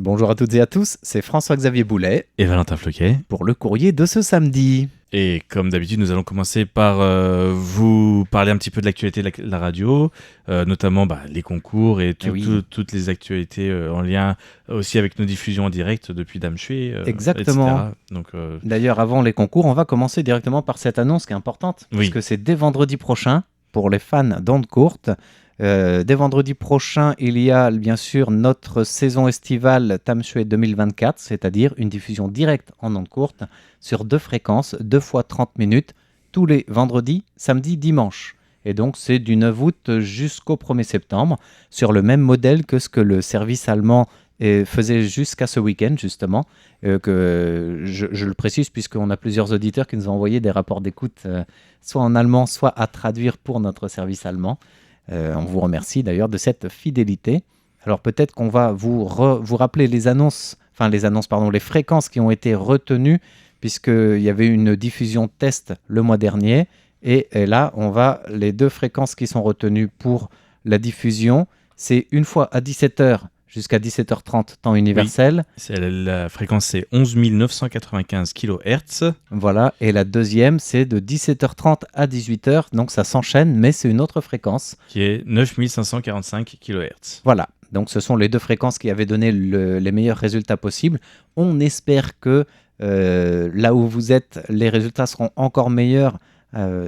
Bonjour à toutes et à tous, c'est François-Xavier Boulet Et Valentin Floquet. pour le courrier de ce samedi. Et comme d'habitude, nous allons commencer par vous parler un petit peu de l'actualité de la radio, notamment les concours et Oui. toutes les actualités en lien aussi avec nos diffusions en direct depuis Damshui, Exactement. etc. Donc, D'ailleurs, avant les concours, on va commencer directement par cette annonce qui est importante, Oui. puisque c'est dès vendredi prochain, pour les fans d'ondes courtes. Dès vendredi prochain, il y a bien sûr notre saison estivale Tamshui 2024, c'est-à-dire une diffusion directe en ondes courtes sur 2 fréquences, 2 fois 30 minutes, tous les vendredis, samedi, dimanche. Et donc c'est du 9 août jusqu'au 1er septembre, sur le même modèle que ce que le service allemand faisait jusqu'à ce week-end, justement. Je le précise, puisqu'on a plusieurs auditeurs qui nous ont envoyé des rapports d'écoute, soit en allemand, soit à traduire pour notre service allemand. On vous remercie d'ailleurs de cette fidélité. Alors peut-être qu'on va vous rappeler les fréquences qui ont été retenues, puisqu'il y avait une diffusion test le mois dernier. Et là, les 2 fréquences qui sont retenues pour la diffusion, c'est une fois à 17h jusqu'à 17h30 temps universel. la fréquence, c'est 11 995 kHz. Voilà, et la deuxième, c'est de 17h30 à 18h, donc ça s'enchaîne, mais c'est une autre fréquence. Qui est 9 545 kHz. Voilà, donc ce sont les 2 fréquences qui avaient donné les meilleurs résultats possibles. On espère que là où vous êtes, les résultats seront encore meilleurs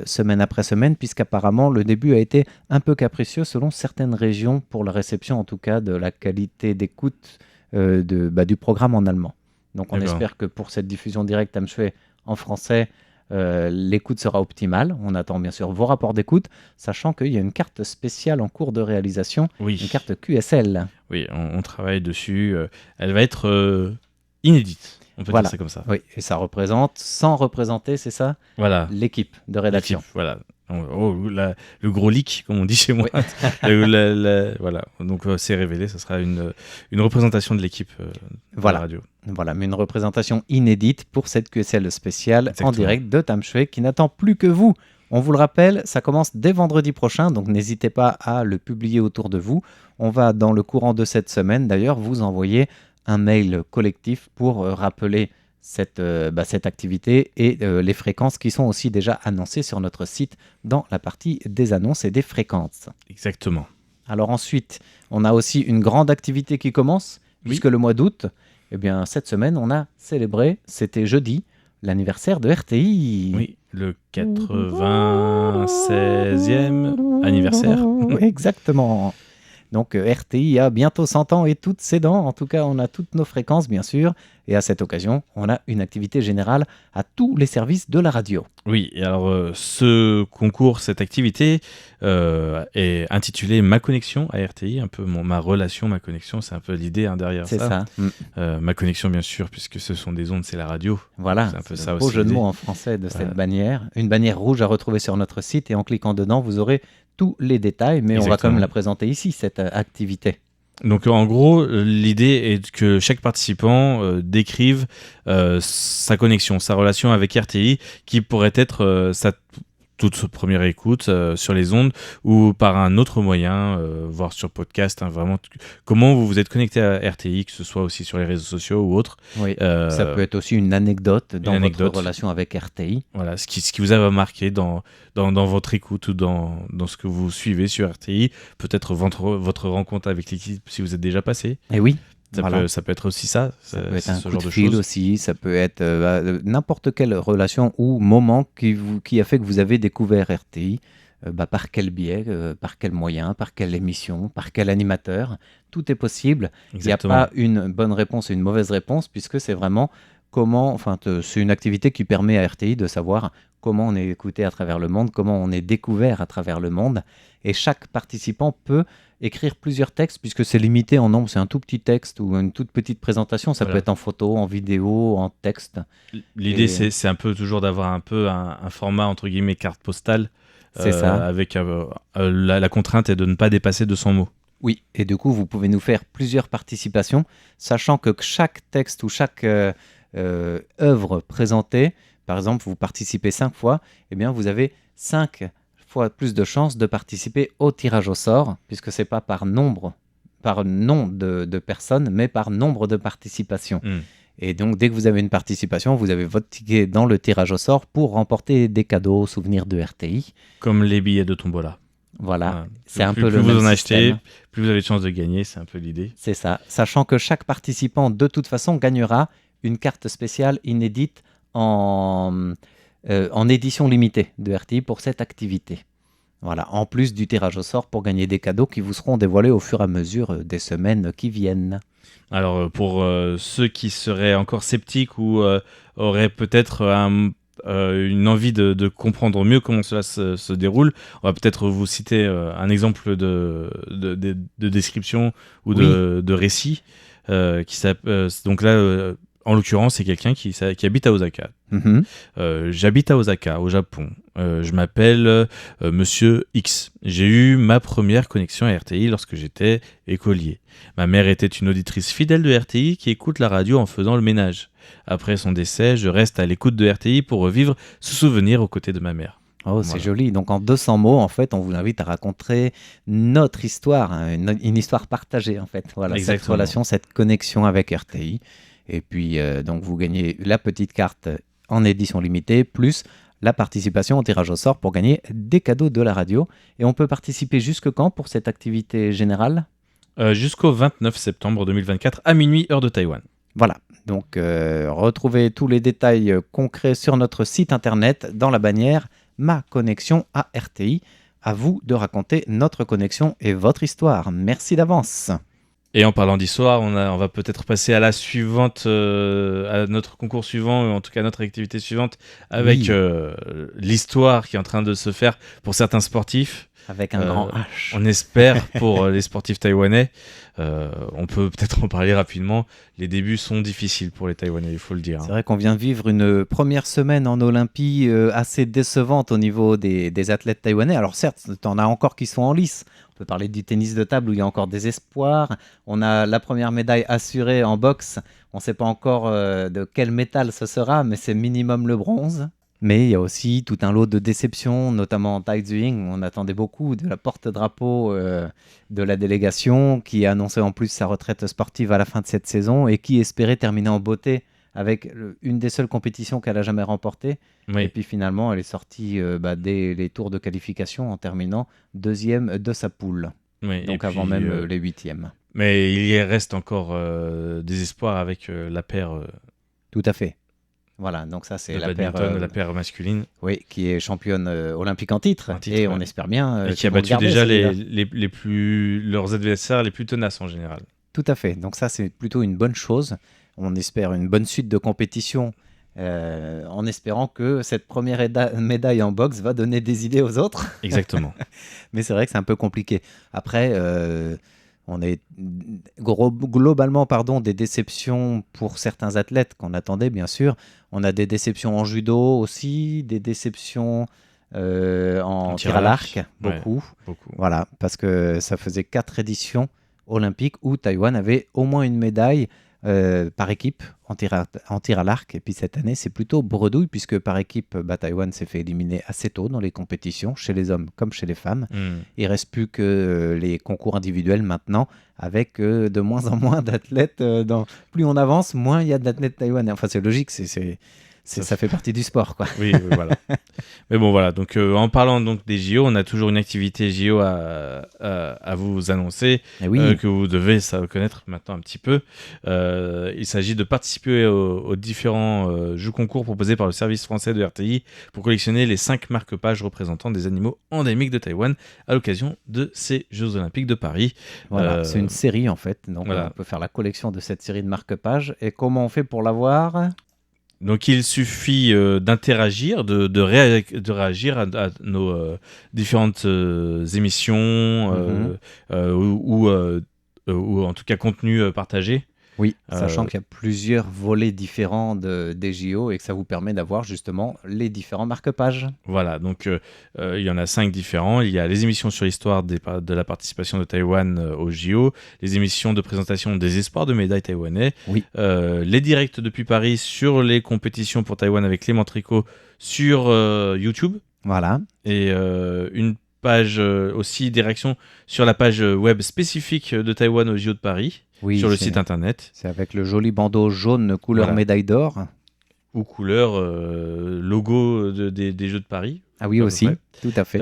semaine après semaine, puisqu'apparemment le début a été un peu capricieux selon certaines régions, pour la réception en tout cas de la qualité d'écoute du programme en allemand. Donc on D'accord. espère que pour cette diffusion directe Tamshui en français, l'écoute sera optimale. On attend bien sûr vos rapports d'écoute, sachant qu'il y a une carte spéciale en cours de réalisation, Oui. une carte QSL. Oui, on travaille dessus. Elle va être inédite. On peut Voilà. dire ça comme ça. Oui, et ça représente, sans représenter, c'est ça, Voilà. l'équipe de rédaction. L'équipe, voilà. Le gros leak, comme on dit chez moi. Oui. Voilà. Donc, c'est révélé. Ce sera une représentation de l'équipe de Voilà. la radio. Voilà, mais une représentation inédite pour cette QSL spéciale Exactement. en direct de Tamshui qui n'attend plus que vous. On vous le rappelle, ça commence dès vendredi prochain, donc n'hésitez pas à le publier autour de vous. On va, dans le courant de cette semaine, d'ailleurs, vous envoyer un mail collectif pour rappeler cette activité et les fréquences qui sont aussi déjà annoncées sur notre site dans la partie des annonces et des fréquences. Exactement. Alors ensuite, on a aussi une grande activité qui commence, puisque le mois d'août, eh bien, cette semaine, on a célébré, c'était jeudi, l'anniversaire de RTI. Oui, le 96e anniversaire. Exactement. Donc RTI a bientôt 100 ans et toutes ses dents. En tout cas, on a toutes nos fréquences, bien sûr. Et à cette occasion, on a une activité générale à tous les services de la radio. Oui, et alors ce concours, cette activité est intitulée Ma connexion à RTI, un peu ma relation, ma connexion, c'est un peu l'idée derrière C'est ça. Ma connexion, bien sûr, puisque ce sont des ondes, c'est la radio. Voilà, c'est un peu c'est ça un beau aussi. jeu de mots en français de cette bannière. Une bannière rouge à retrouver sur notre site et en cliquant dedans, vous aurez tous les détails, mais on va quand même la présenter ici, cette activité. Donc en gros, l'idée est que chaque participant décrive sa connexion, sa relation avec RTI, qui pourrait être sa toute première écoute sur les ondes ou par un autre moyen, voire sur podcast, vraiment comment vous vous êtes connecté à RTI, que ce soit aussi sur les réseaux sociaux ou autre. Oui, ça peut être aussi une anecdote dans votre relation avec RTI. Voilà, ce qui vous a marqué dans votre écoute ou dans ce que vous suivez sur RTI, peut-être votre rencontre avec l'équipe si vous êtes déjà passé. Et oui. Ça peut être aussi ça. Ça peut être un coup de fil aussi, ça peut être n'importe quelle relation ou moment qui a fait que vous avez découvert RTI, par quel biais, par quel moyen, par quelle émission, par quel animateur. Tout est possible. Exactement. Il n'y a pas une bonne réponse et une mauvaise réponse, puisque c'est vraiment c'est une activité qui permet à RTI de savoir comment on est écouté à travers le monde, comment on est découvert à travers le monde. Et chaque participant peut écrire plusieurs textes, puisque c'est limité en nombre, c'est un tout petit texte ou une toute petite présentation, ça peut être en photo, en vidéo, en texte. L'idée, c'est un peu toujours d'avoir un peu un format, entre guillemets, carte postale, c'est ça. avec la contrainte est de ne pas dépasser 200 mots. Oui, et du coup, vous pouvez nous faire plusieurs participations, sachant que chaque texte ou chaque œuvre présentée, par exemple, vous participez 5 fois, eh bien, vous avez 5 fois plus de chances de participer au tirage au sort, puisque c'est pas par nombre par nom de personnes, mais par nombre de participations. Et donc, dès que vous avez une participation, vous avez votre ticket dans le tirage au sort pour remporter des cadeaux, souvenirs de RTI. Comme les billets de tombola. Voilà, c'est un peu plus le vous même en système. achetez, plus vous avez de chances de gagner, c'est un peu l'idée. C'est ça, sachant que chaque participant, de toute façon, gagnera une carte spéciale inédite en édition limitée de RTI pour cette activité. Voilà, en plus du tirage au sort pour gagner des cadeaux qui vous seront dévoilés au fur et à mesure des semaines qui viennent. Alors, pour ceux qui seraient encore sceptiques ou auraient peut-être une envie de comprendre mieux comment cela se déroule, on va peut-être vous citer un exemple de description ou de récit. Donc là, en l'occurrence, c'est quelqu'un qui habite à Osaka. J'habite à Osaka, au Japon. Je m'appelle Monsieur X. J'ai eu ma première connexion à RTI lorsque j'étais écolier. Ma mère était une auditrice fidèle de RTI qui écoute la radio en faisant le ménage. Après son décès, je reste à l'écoute de RTI pour revivre ce souvenir aux côtés de ma mère. Oh, c'est joli. Donc, en 200 mots, en fait, on vous invite à raconter notre histoire, hein, une histoire partagée, en fait. Voilà, Exactement. cette relation, cette connexion avec RTI. Et puis, donc, vous gagnez la petite carte en édition limitée, plus la participation au tirage au sort pour gagner des cadeaux de la radio. Et on peut participer jusque quand pour cette activité générale ? Jusqu'au 29 septembre 2024 à minuit, heure de Taïwan. Voilà, donc retrouvez tous les détails concrets sur notre site internet dans la bannière « Ma connexion à RTI ». À vous de raconter notre connexion et votre histoire. Merci d'avance. Et en parlant d'histoire, on va peut-être passer à la suivante, à notre concours suivant, ou en tout cas notre activité suivante, avec l'histoire qui est en train de se faire pour certains sportifs. Avec un grand H. On espère pour les sportifs taïwanais. On peut peut-être en parler rapidement. Les débuts sont difficiles pour les Taïwanais, il faut le dire. C'est vrai qu'on vient de vivre une première semaine en Olympie assez décevante au niveau des athlètes taïwanais. Alors certes, t'en as encore qui sont en lice. On peut parler du tennis de table où il y a encore des espoirs. On a la première médaille assurée en boxe. On ne sait pas encore de quel métal ce sera, mais c'est minimum le bronze. Mais il y a aussi tout un lot de déceptions, notamment en Tai Tzu-Ying. On attendait beaucoup de la porte-drapeau de la délégation qui a annoncé en plus sa retraite sportive à la fin de cette saison et qui espérait terminer en beauté avec une des seules compétitions qu'elle a jamais remportées. Oui. Et puis finalement, elle est sortie dès les tours de qualification en terminant deuxième de sa poule. Oui, donc avant même les huitièmes. Mais il y reste encore des espoirs avec la paire. Tout à fait. Voilà, donc ça c'est la paire masculine. Oui, qui est championne olympique en titre. Et on espère bien. Et qui a battu déjà leurs adversaires les plus tenaces en général. Tout à fait, donc ça c'est plutôt une bonne chose. On espère une bonne suite de compétition en espérant que cette première médaille en boxe va donner des idées aux autres. Exactement. Mais c'est vrai que c'est un peu compliqué. Après, on est globalement des déceptions pour certains athlètes qu'on attendait, bien sûr. On a des déceptions en judo aussi, des déceptions en tir à l'arc, beaucoup. Voilà, parce que ça faisait 4 éditions olympiques où Taïwan avait au moins une médaille par équipe en tir à l'arc. Et puis cette année, c'est plutôt bredouille, puisque par équipe, Taïwan s'est fait éliminer assez tôt dans les compétitions, chez les hommes comme chez les femmes. Il ne reste plus que les concours individuels maintenant, avec de moins en moins d'athlètes. Plus on avance, moins il y a d'athlètes taïwanais. Enfin, c'est logique, ça fait partie du sport, quoi. Oui, voilà. Mais bon, voilà. Donc, en parlant donc des JO, on a toujours une activité JO à vous annoncer, que vous devez connaître maintenant un petit peu. Il s'agit de participer aux différents jeux concours proposés par le service français de RTI pour collectionner les 5 marque-pages représentant des animaux endémiques de Taïwan à l'occasion de ces Jeux Olympiques de Paris. Voilà, c'est une série en fait. Donc, on peut faire la collection de cette série de marque-pages. Et comment on fait pour l'avoir ? Donc il suffit d'interagir, de réagir à nos différentes émissions ou en tout cas contenus partagés. Oui, sachant qu'il y a plusieurs volets différents des JO et que ça vous permet d'avoir justement les différents marque-pages. Voilà, donc il y en a 5 différents. Il y a les émissions sur l'histoire de la participation de Taïwan aux JO, les émissions de présentation des espoirs de médailles taïwanais, les directs depuis Paris sur les compétitions pour Taïwan avec Clément Tricot sur YouTube. Voilà. Et une page aussi des réactions sur la page web spécifique de Taïwan aux JO de Paris, Oui, sur le site internet. C'est avec le joli bandeau jaune couleur Voilà. médaille d'or. Ou couleur logo des Jeux de Paris. Ah oui, à peu aussi, près. tout à fait.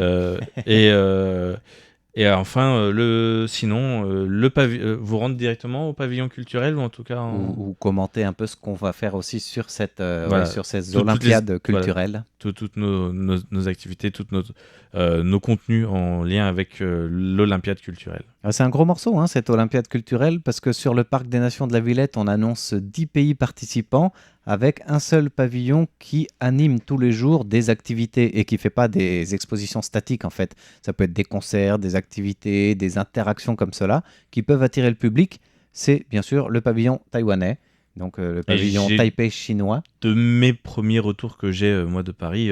Et enfin, vous rentrez directement au pavillon culturel ou en tout cas Ou commenter un peu ce qu'on va faire aussi sur cette Voilà. sur ces Toutes les- Olympiades voilà. culturelles. toutes nos activités, tous nos contenus en lien avec l'Olympiade culturelle. C'est un gros morceau, hein, cette Olympiade culturelle, parce que sur le Parc des Nations de la Villette, on annonce 10 pays participants avec un seul pavillon qui anime tous les jours des activités et qui ne fait pas des expositions statiques en fait. Ça peut être des concerts, des activités, des interactions comme cela qui peuvent attirer le public. C'est bien sûr le pavillon taïwanais, donc le pavillon j'ai- Taipei chinois. De mes premiers retours que j'ai, moi, de Paris,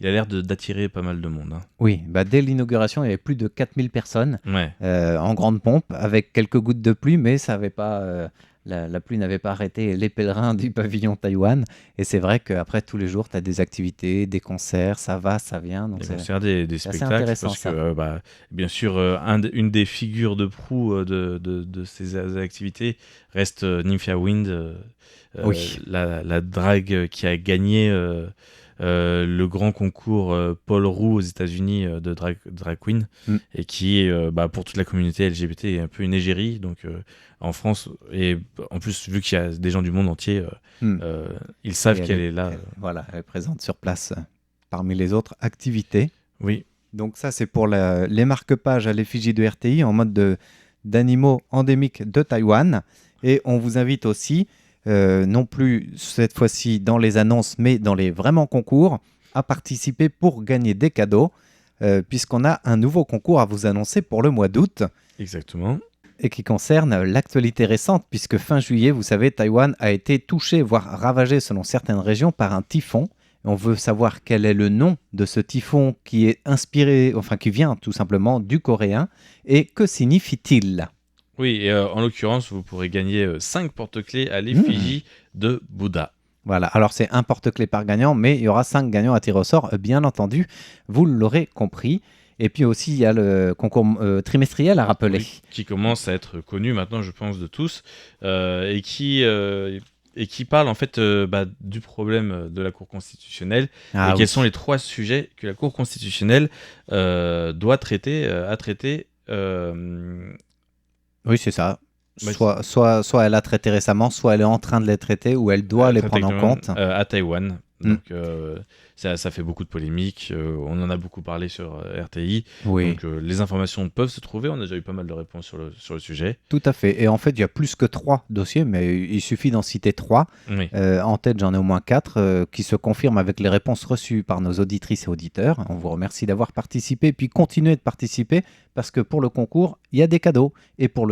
il a l'air d'attirer pas mal de monde. Hein. Oui, dès l'inauguration, il y avait plus de 4000 personnes Ouais. en grande pompe, avec quelques gouttes de pluie, mais ça avait pas, la pluie n'avait pas arrêté les pèlerins du pavillon Taïwan. Et c'est vrai qu'après, tous les jours, tu as des activités, des concerts, ça va, ça vient. Donc Des c'est concerts, des assez spectacles, intéressant, parce ça. que, bien sûr, une des figures de proue de ces activités reste Nymphia Wind, Oui. la drague qui a gagné le grand concours Paul Roux aux États-Unis de drag queen, et qui est, pour toute la communauté LGBT, est un peu une égérie. Donc, en France, et en plus, vu qu'il y a des gens du monde entier, ils savent Et qu'elle est là. Voilà, elle est présente sur place parmi les autres activités. Oui. Donc ça, c'est pour les marque-pages à l'effigie de RTI en mode d'animaux endémiques de Taïwan. Et on vous invite aussi, non plus cette fois-ci dans les annonces, mais dans les vraiment concours, à participer pour gagner des cadeaux, puisqu'on a un nouveau concours à vous annoncer pour le mois d'août. Exactement. Et qui concerne l'actualité récente, puisque fin juillet, vous savez, Taïwan a été touché, voire ravagé selon certaines régions par un typhon. On veut savoir quel est le nom de ce typhon qui est inspiré, enfin qui vient tout simplement du coréen, et que signifie-t-il ? Oui, et en l'occurrence, vous pourrez gagner 5 porte-clés à l'effigie de Bouddha. Voilà, alors c'est un porte-clés par gagnant, mais il y aura 5 gagnants à tirer au sort, bien entendu, vous l'aurez compris. Et puis aussi, il y a le concours trimestriel à rappeler. Oui, qui commence à être connu maintenant, je pense, de tous, et qui parle en fait du problème de la Cour constitutionnelle, et quels sont les 3 sujets que la Cour constitutionnelle doit traiter, à traiter. Oui, c'est ça. Soit elle a traité récemment, soit elle est en train de les traiter, ou elle doit les prendre en compte. À Taïwan. Donc ça fait beaucoup de polémiques, on en a beaucoup parlé sur RTI, Oui. Donc les informations peuvent se trouver, on a déjà eu pas mal de réponses sur le sujet. Tout à fait, et en fait il y a plus que 3 dossiers, mais il suffit d'en citer 3. Oui. En tête j'en ai au moins 4 qui se confirment avec les réponses reçues par nos auditrices et auditeurs. On vous remercie d'avoir participé, puis continuez de participer, parce que pour le concours, il y a des cadeaux. Et pour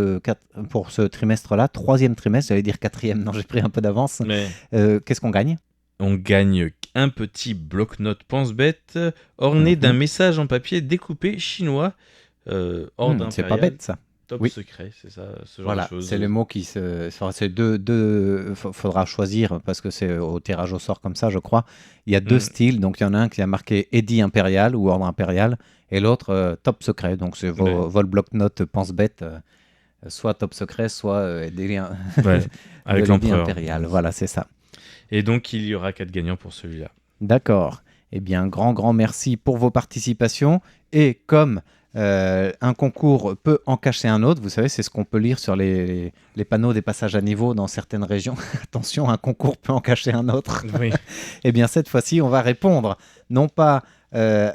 ce trimestre-là, 3e trimestre, j'allais dire 4e, non j'ai pris un peu d'avance, Mais qu'est-ce qu'on gagne ? on gagne un petit bloc-notes pense-bête orné d'un message en papier découpé chinois, ordre impérial. C'est pas bête ça. Top Oui. secret, c'est ça, ce genre Voilà, de choses. c'est le mot qui se... C'est faudra choisir, parce que c'est au tirage au sort comme ça, je crois. Il y a 2 styles, donc il y en a un qui a marqué Eddy impérial ou ordre impérial, et l'autre top secret. Donc c'est vos bloc-notes pense-bête, soit top secret, soit Eddy avec l'empereur. impérial. Voilà, c'est ça. Et donc, il y aura 4 gagnants pour celui-là. D'accord. Eh bien, grand merci pour vos participations. Et comme un concours peut en cacher un autre, vous savez, c'est ce qu'on peut lire sur les panneaux des passages à niveau dans certaines régions. Attention, un concours peut en cacher un autre. Oui. Eh bien, cette fois-ci, on va répondre non pas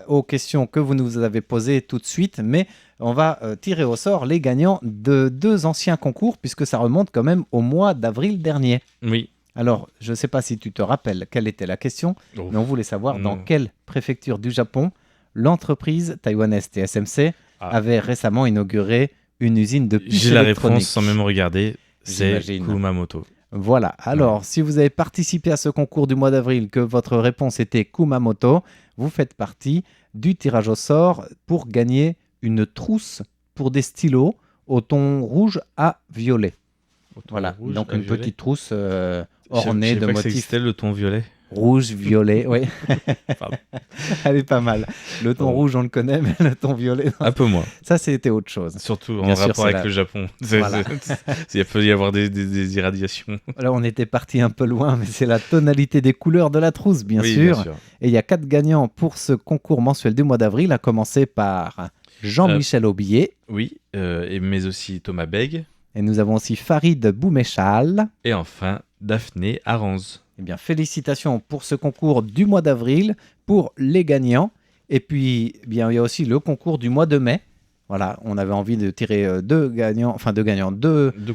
aux questions que vous nous avez posées tout de suite, mais on va tirer au sort les gagnants de 2 anciens concours, puisque ça remonte quand même au mois d'avril dernier. Oui. Alors, je ne sais pas si tu te rappelles quelle était la question, mais on voulait savoir dans quelle préfecture du Japon l'entreprise taïwanaise TSMC avait récemment inauguré une usine de puces électroniques. J'ai la réponse sans même regarder, c'est Kumamoto. Voilà, alors si vous avez participé à ce concours du mois d'avril, que votre réponse était Kumamoto, vous faites partie du tirage au sort pour gagner une trousse pour des stylos au ton rouge à violet. Voilà, donc une petite trousse ornée de motifs. C'était le ton violet. rouge, violet, oui. Pardon. Elle est pas mal. Le ton Pardon. rouge, on le connaît, mais le ton violet, non. Un peu moins. Ça, c'était autre chose. Surtout en Bien sûr, rapport c'est avec la- le Japon. Voilà. Il peut y avoir des irradiations. Là, on était parti un peu loin, mais c'est la tonalité des couleurs de la trousse, bien Oui, sûr. bien sûr. Et il y a 4 gagnants pour ce concours mensuel du mois d'avril, à commencer par Jean-Michel Aubier. Oui, mais aussi Thomas Beg. Et nous avons aussi Farid Bouméchal. Et enfin, Daphné Aranz. Eh bien, félicitations pour ce concours du mois d'avril pour les gagnants. Et puis, eh bien, il y a aussi le concours du mois de mai. Voilà, on avait envie de tirer deux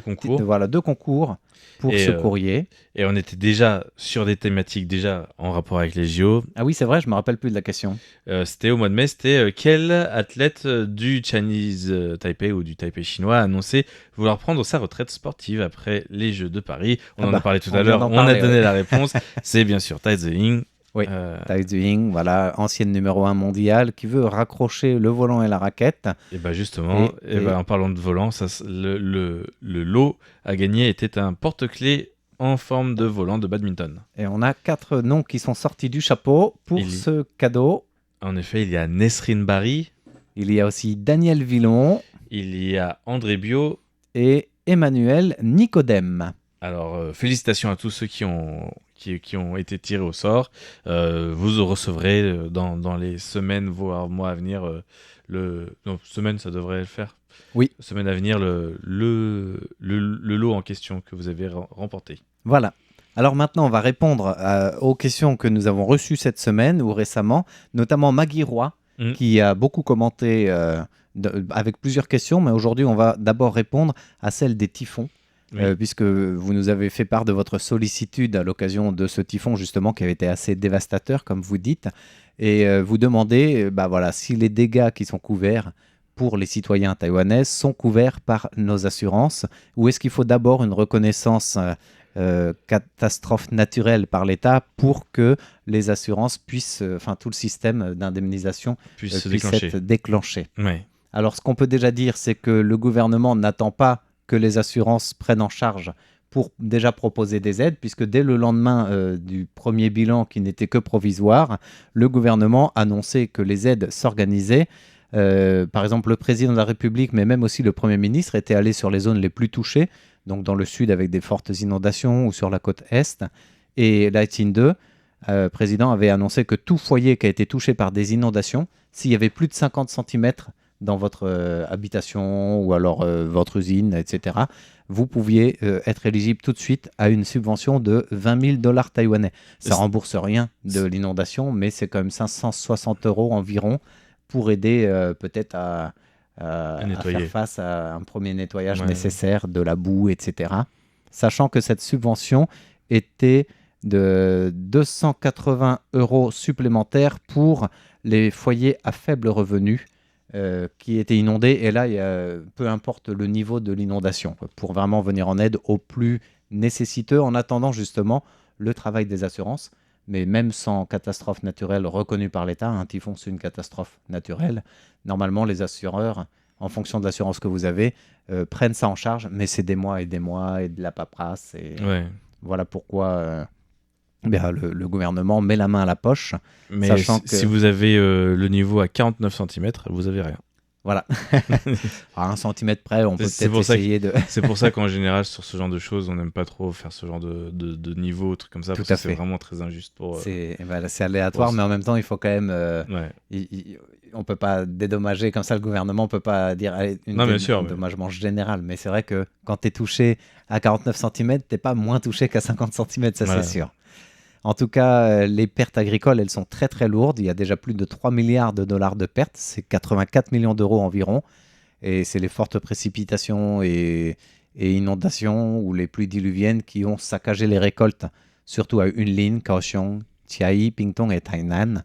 concours pour Et, ce courrier. Et on était déjà sur des thématiques déjà en rapport avec les JO. Ah oui, c'est vrai, je me rappelle plus de la question. C'était au mois de mai, c'était quel athlète du Chinese Taipei ou du Taipei chinois a annoncé vouloir prendre sa retraite sportive après les Jeux de Paris. On en a parlé tout à l'heure, on a donné la réponse. C'est bien sûr Tai Tzu-ying. Oui, Tai Tzu-ying, voilà, ancienne numéro 1 mondiale, qui veut raccrocher le volant et la raquette. Et bien justement, en parlant de volant, le lot à gagner était un porte-clés en forme de volant de badminton. Et on a 4 noms qui sont sortis du chapeau pour ce cadeau. En effet, il y a Nesrine Barry. Il y a aussi Daniel Villon. Il y a André Bio. Et Emmanuel Nicodème. Alors, félicitations à tous ceux qui ont été tirés au sort. Vous recevrez dans les semaines, voire mois à venir, semaine, ça devrait le faire. Oui. Semaine à venir, le lot en question que vous avez remporté. Voilà. Alors maintenant, on va répondre aux questions que nous avons reçues cette semaine ou récemment, notamment Maggie Roy, qui a beaucoup commenté avec plusieurs questions, mais aujourd'hui, on va d'abord répondre à celle des typhons. Oui. Puisque vous nous avez fait part de votre sollicitude à l'occasion de ce typhon justement qui avait été assez dévastateur comme vous dites et vous demandez si les dégâts qui sont couverts pour les citoyens taïwanais sont couverts par nos assurances ou est-ce qu'il faut d'abord une reconnaissance catastrophe naturelle par l'État pour que les assurances puissent, tout le système d'indemnisation puisse être déclenché. Oui. Alors ce qu'on peut déjà dire c'est que le gouvernement n'attend pas que les assurances prennent en charge pour déjà proposer des aides, puisque dès le lendemain du premier bilan qui n'était que provisoire, le gouvernement annonçait que les aides s'organisaient. Par exemple, le président de la République, mais même aussi le Premier ministre, étaient allés sur les zones les plus touchées, donc dans le sud avec des fortes inondations ou sur la côte est. Et Lai Ching-te, président, avait annoncé que tout foyer qui a été touché par des inondations, s'il y avait plus de 50 cm dans votre habitation ou alors votre usine, etc., vous pouviez être éligible tout de suite à une subvention de $20,000 taïwanais. Ça ne rembourse rien de l'inondation, mais c'est quand même 560 € environ pour aider peut-être à faire face à un premier nettoyage nécessaire de la boue, etc. Sachant que cette subvention était de 280 € supplémentaires pour les foyers à faible revenu qui étaient inondés. Et là, peu importe le niveau de l'inondation, pour vraiment venir en aide aux plus nécessiteux en attendant justement le travail des assurances. Mais même sans catastrophe naturelle reconnue par l'État, un typhon c'est une catastrophe naturelle, normalement les assureurs, en fonction de l'assurance que vous avez, prennent ça en charge, mais c'est des mois et de la paperasse. Et voilà pourquoi le gouvernement met la main à la poche. Mais sachant que si vous avez le niveau à 49 cm, vous n'avez rien. Voilà. À 1 cm près, on peut peut-être essayer de... C'est pour ça qu'en général, sur ce genre de choses, on n'aime pas trop faire ce genre de niveau, trucs comme ça, parce que c'est vraiment très injuste pour... C'est aléatoire, mais en même temps, il faut quand même... on ne peut pas dédommager comme ça le gouvernement, on ne peut pas dire un dédommagement général. Mais c'est vrai que quand tu es touché à 49 cm, tu n'es pas moins touché qu'à 50 cm, ça c'est sûr. En tout cas, les pertes agricoles, elles sont très très lourdes. Il y a déjà plus de 3 milliards de dollars de pertes. C'est 84 millions d'euros environ. Et c'est les fortes précipitations et inondations ou les pluies diluviennes qui ont saccagé les récoltes, surtout à Yunlin, Kaohsiung, Chiayi, Pingtung et Tainan.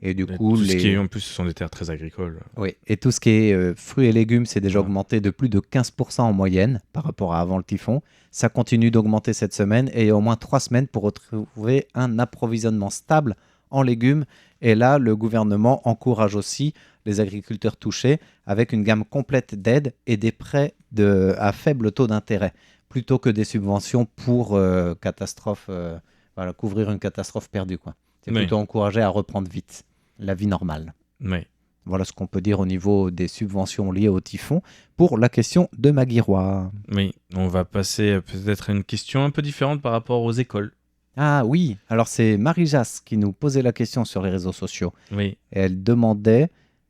Et du coup, tout ce qui est, en plus, ce sont des terres très agricoles. Oui, et tout ce qui est fruits et légumes, c'est déjà augmenté de plus de 15% en moyenne par rapport à avant le typhon. Ça continue d'augmenter cette semaine et il y a au moins 3 semaines pour retrouver un approvisionnement stable en légumes. Et là, le gouvernement encourage aussi les agriculteurs touchés avec une gamme complète d'aides et des prêts à faible taux d'intérêt, plutôt que des subventions pour catastrophes voilà, couvrir une catastrophe perdue, quoi. C'est Oui. plutôt encourager à reprendre vite la vie normale. Oui. Voilà ce qu'on peut dire au niveau des subventions liées au typhon pour la question de Maggie Roy. Oui, on va passer peut-être à une question un peu différente par rapport aux écoles. Ah oui, alors c'est Marie Jass qui nous posait la question sur les réseaux sociaux. Oui, Et elle demandait,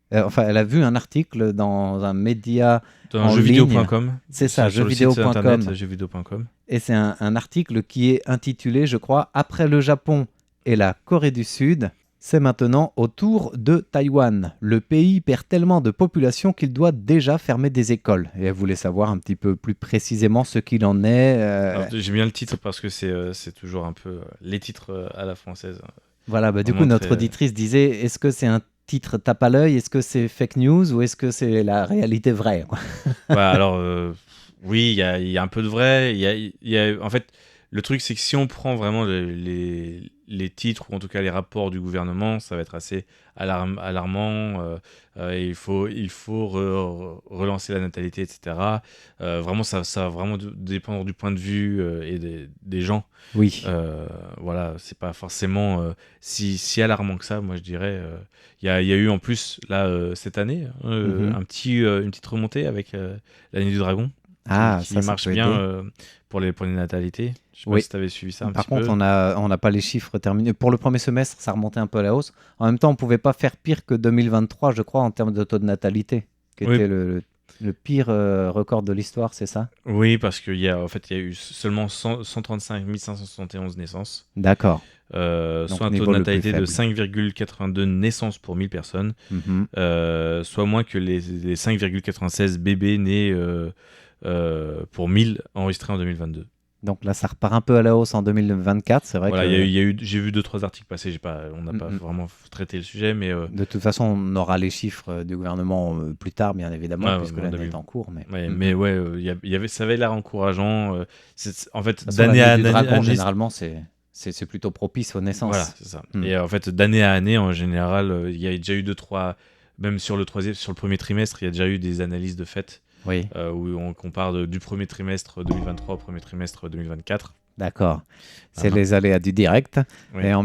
elle a vu un article dans un média dans en jeuxvideo.com. C'est ça, sur le site jeuxvideo.com. internet jeuxvideo.com. Et c'est un article qui est intitulé, je crois, Après le Japon et la Corée du Sud, c'est maintenant au tour de Taïwan. Le pays perd tellement de population qu'il doit déjà fermer des écoles. Et elle voulait savoir un petit peu plus précisément ce qu'il en est. Alors, j'aime bien le titre parce que c'est toujours un peu les titres à la française. Voilà, du coup, Vraiment notre très- auditrice disait, est-ce que c'est un titre tape à l'œil? Est-ce que c'est fake news ou est-ce que c'est la réalité vraie, quoi? Alors, oui, il y a un peu de vrai. En fait, le truc, c'est que si on prend vraiment les titres, ou en tout cas les rapports du gouvernement, ça va être assez alarmant. Il faut relancer la natalité, etc. Vraiment, ça va vraiment dépendre du point de vue et des gens. Oui. Voilà, c'est pas forcément si alarmant que ça, moi je dirais. Il y a eu en plus, là, cette année, Mhm. une petite remontée avec l'année du dragon, Ah, qui ça marche peut bien aider. pour les natalités. Je sais Oui. pas si tu avais suivi ça un Par petit contre, peu. on n'a pas les chiffres terminés. Pour le premier semestre, ça remontait un peu à la hausse. En même temps, on ne pouvait pas faire pire que 2023, je crois, en termes de taux de natalité, qui Oui. était le pire record de l'histoire, c'est ça? Oui, parce qu'il y a eu seulement 135 571 naissances, D'accord. Donc, soit un taux niveau de le plus natalité de faible. 5,82 naissances pour 1000 personnes, Mhm. soit moins que les 5,96 bébés nés pour 1000 enregistrés en 2022. Donc là, ça repart un peu à la hausse en 2024. C'est vrai Voilà, que j'ai vu 2-3 articles passer, on n'a pas vraiment traité le sujet, mais de toute façon, on aura les chiffres du gouvernement plus tard, bien évidemment, Ouais, puisque ouais, l'année 2000. est en cours. Mais, mais ouais, ça avait l'air encourageant. En fait, De toute façon, d'année à l'année du dragon, année, généralement, c'est plutôt propice aux naissances. voilà, c'est ça. Mm. Et en fait, d'année à année, en général, il y a déjà eu 2-3, même sur le premier trimestre, il y a déjà eu des analyses de fait Oui, où on compare du premier trimestre 2023 au premier trimestre 2024. d'accord. C'est Voilà. les aléas du direct. Oui. Et en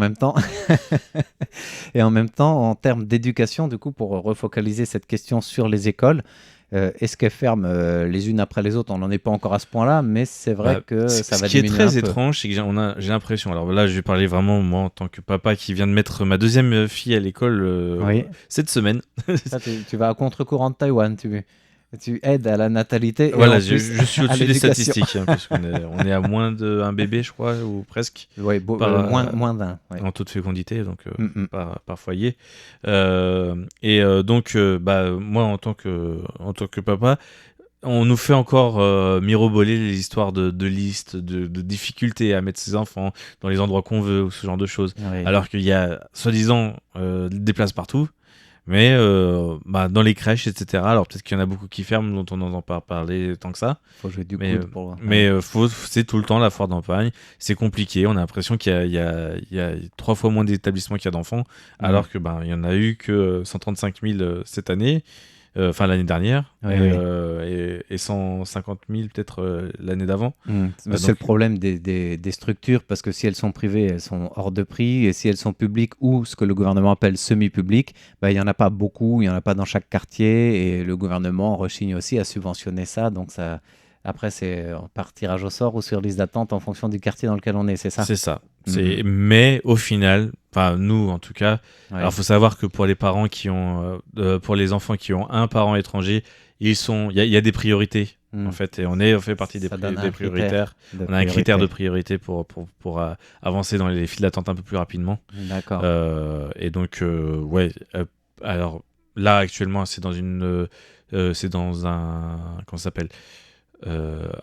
même temps, en termes d'éducation, du coup, pour refocaliser cette question sur les écoles, est-ce qu'elles ferment les unes après les autres? On n'en est pas encore à ce point-là, mais c'est vrai que ça va ce qui est diminuer un très peu. étrange, c'est que j'ai l'impression. Alors là, je vais parler vraiment, moi, en tant que papa qui vient de mettre ma deuxième fille à l'école Oui. cette semaine. Ça, tu vas à contre-courant de Taïwan, tu aides à la natalité et Voilà, en je plus suis à au-dessus des l'éducation. statistiques, hein, parce on est à moins d'un bébé, je crois, ou presque, Oui, moins d'un. Ouais. en taux de fécondité, donc Mm. par foyer. Donc, moi, en tant que papa, on nous fait encore miroboler les histoires de listes, de difficultés à mettre ses enfants dans les endroits qu'on veut, ou ce genre de choses. Oui. Alors qu'il y a, soi-disant, des places partout, mais dans les crèches, etc. Alors peut-être qu'il y en a beaucoup qui ferment, dont on n'entend pas parler tant que ça. Faut jouer du Mais, coude pour. c'est tout le temps la foire d'Empagne. C'est compliqué. On a l'impression qu'il y a 3 fois moins d'établissements qu'il y a d'enfants, alors que il y en a eu que 135 000 cette année, enfin l'année dernière, Oui, et 150 000 peut-être l'année d'avant. C'est le problème des structures, parce que si elles sont privées, elles sont hors de prix, et si elles sont publiques ou ce que le gouvernement appelle semi-publiques, il n'y en a pas beaucoup, il n'y en a pas dans chaque quartier, et le gouvernement rechigne aussi à subventionner ça, donc ça... Après, c'est par tirage au sort ou sur liste d'attente en fonction du quartier dans lequel on est, c'est ça? C'est ça. Mais au final, enfin nous en tout cas, Ouais. alors faut savoir que pour les parents pour les enfants qui ont un parent étranger, il y a des priorités en fait, et on fait partie des Ça donne un prioritaires. critère de On a un critère de priorité. priorité pour avancer dans les files d'attente un peu plus rapidement. D'accord. Et donc alors là actuellement c'est dans un comment ça s'appelle,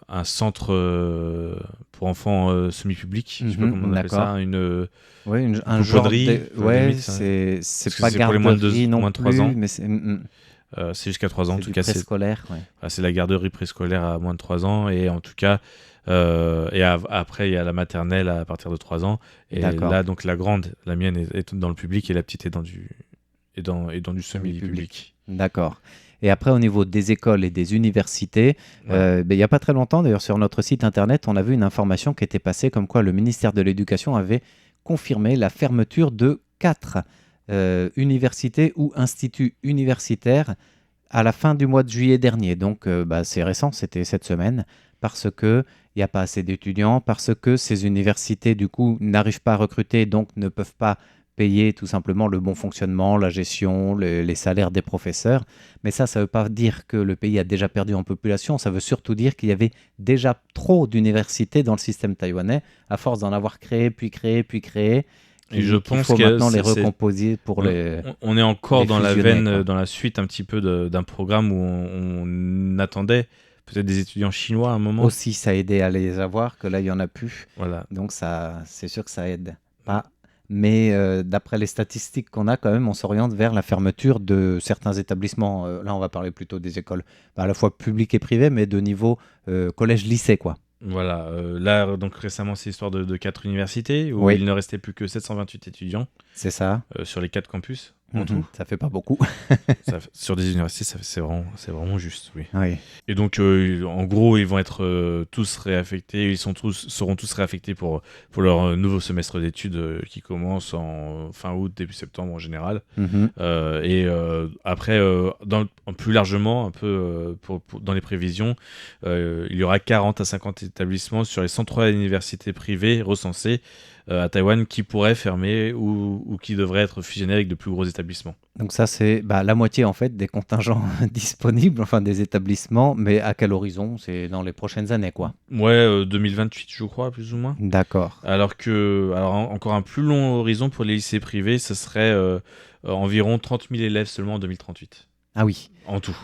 un centre pour enfants semi-public, je sais pas comment on appelle ça, Oui, un une genre broderie, de... Ouais, limite, c'est que pas c'est pour les moins de garderie non moins de 3 plus, ans. mais c'est C'est jusqu'à 3 ans, en c'est tout du cas. préscolaire. Ouais. C'est la garderie préscolaire à moins de 3 ans, et en tout cas, après, il y a la maternelle à partir de 3 ans. Et D'accord. là, donc, la grande, la mienne, est dans le public, et la petite est dans du semi-public. D'accord. Et après, au niveau des écoles et des universités, il n'y a pas très longtemps, d'ailleurs, sur notre site internet, on a vu une information qui était passée comme quoi le ministère de l'Éducation avait confirmé la fermeture de 4 universités ou instituts universitaires à la fin du mois de juillet dernier. Donc, c'est récent, c'était cette semaine, parce qu'il n'y a pas assez d'étudiants, parce que ces universités, du coup, n'arrivent pas à recruter, donc ne peuvent pas payer tout simplement le bon fonctionnement, la gestion, les salaires des professeurs. Mais ça ne veut pas dire que le pays a déjà perdu en population, ça veut surtout dire qu'il y avait déjà trop d'universités dans le système taïwanais, à force d'en avoir créé, puis créé, puis créé. Et je pense qu'il faut que maintenant les recomposer pour on est encore dans la fusionner, veine, quoi. dans la suite un petit peu d'un programme où on attendait peut-être des étudiants chinois à un moment. Aussi, ça a aidé à les avoir, que là, il n'y en a plus. Voilà. Donc, ça, c'est sûr que ça aide pas. Mais d'après les statistiques qu'on a, quand même, on s'oriente vers la fermeture de certains établissements. Là, on va parler plutôt des écoles, à la fois publiques et privées, mais de niveau collège-lycée, quoi. Voilà, là, donc récemment, c'est l'histoire de 4 universités où Oui. il ne restait plus que 728 étudiants C'est ça. sur les 4 campus en tout. Ça fait pas beaucoup. Sur des universités, c'est vraiment juste, oui. Oui. Et donc, en gros, ils vont être tous réaffectés, seront tous réaffectés pour leur nouveau semestre d'études qui commence en fin août, début septembre en général. Après, plus largement, un peu dans les prévisions, il y aura 40 à 50 établissements sur les 103 universités privées recensées à Taïwan qui pourraient fermer ou qui devraient être fusionnés avec de plus gros établissements. Donc ça, c'est la moitié en fait des contingents disponibles, enfin des établissements, mais à quel horizon? C'est dans les prochaines années, quoi. Ouais, 2028, je crois, plus ou moins. D'accord. Alors encore un plus long horizon pour les lycées privés, ce serait environ 30 000 élèves seulement en 2038. Ah oui. En tout.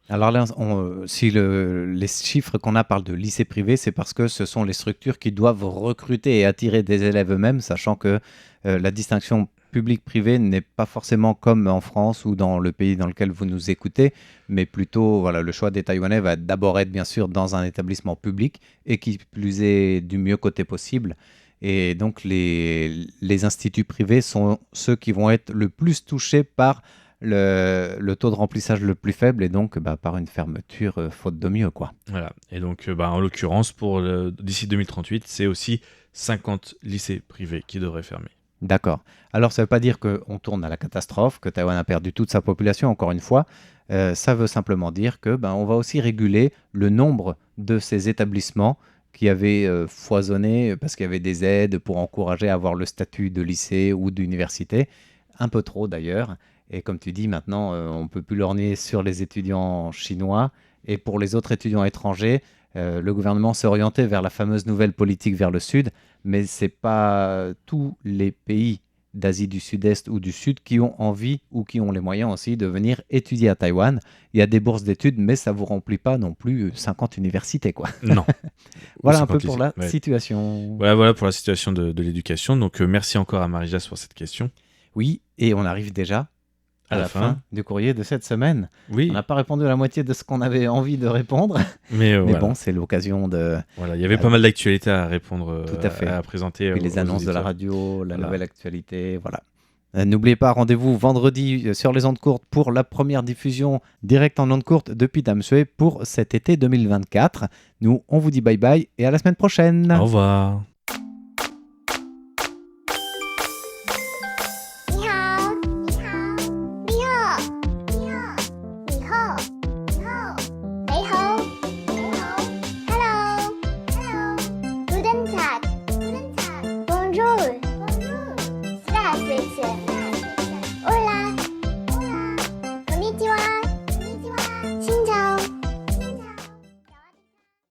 Alors là, si les chiffres qu'on a parlent de lycées privés, c'est parce que ce sont les structures qui doivent recruter et attirer des élèves eux-mêmes, sachant que la distinction public-privé n'est pas forcément comme en France ou dans le pays dans lequel vous nous écoutez, mais plutôt, voilà, le choix des Taïwanais va d'abord être bien sûr dans un établissement public et qui plus est du mieux côté possible. Et donc les instituts privés sont ceux qui vont être le plus touchés par le taux de remplissage le plus faible et donc par une fermeture faute de mieux, quoi. Voilà. Et donc, en l'occurrence, d'ici 2038, c'est aussi 50 lycées privés qui devraient fermer. D'accord. Alors, ça ne veut pas dire qu'on tourne à la catastrophe, que Taïwan a perdu toute sa population, encore une fois. Ça veut simplement dire que on va aussi réguler le nombre de ces établissements qui avaient foisonné parce qu'il y avait des aides pour encourager à avoir le statut de lycée ou d'université. Un peu trop, d'ailleurs. Et comme tu dis, maintenant, on ne peut plus lorgner sur les étudiants chinois. Et pour les autres étudiants étrangers, le gouvernement s'est orienté vers la fameuse nouvelle politique vers le sud. Mais ce n'est pas tous les pays d'Asie du Sud-Est ou du Sud qui ont envie ou qui ont les moyens aussi de venir étudier à Taïwan. Il y a des bourses d'études, mais ça ne vous remplit pas non plus 50 universités, quoi. Non. Voilà un peu pour la situation. Voilà pour la situation de l'éducation. Donc, merci encore à Marie-Jacques pour cette question. Oui, et on arrive déjà à la fin du courrier de cette semaine. Oui. On n'a pas répondu à la moitié de ce qu'on avait envie de répondre. Mais voilà. Bon, c'est l'occasion de... Voilà, il y avait pas mal d'actualités à répondre, tout à fait. À présenter. Et les annonces de la radio, la nouvelle actualité, voilà. N'oubliez pas, rendez-vous vendredi sur les ondes courtes pour la première diffusion directe en ondes courtes depuis Tamsui pour cet été 2024. Nous, on vous dit bye bye et à la semaine prochaine. Au revoir.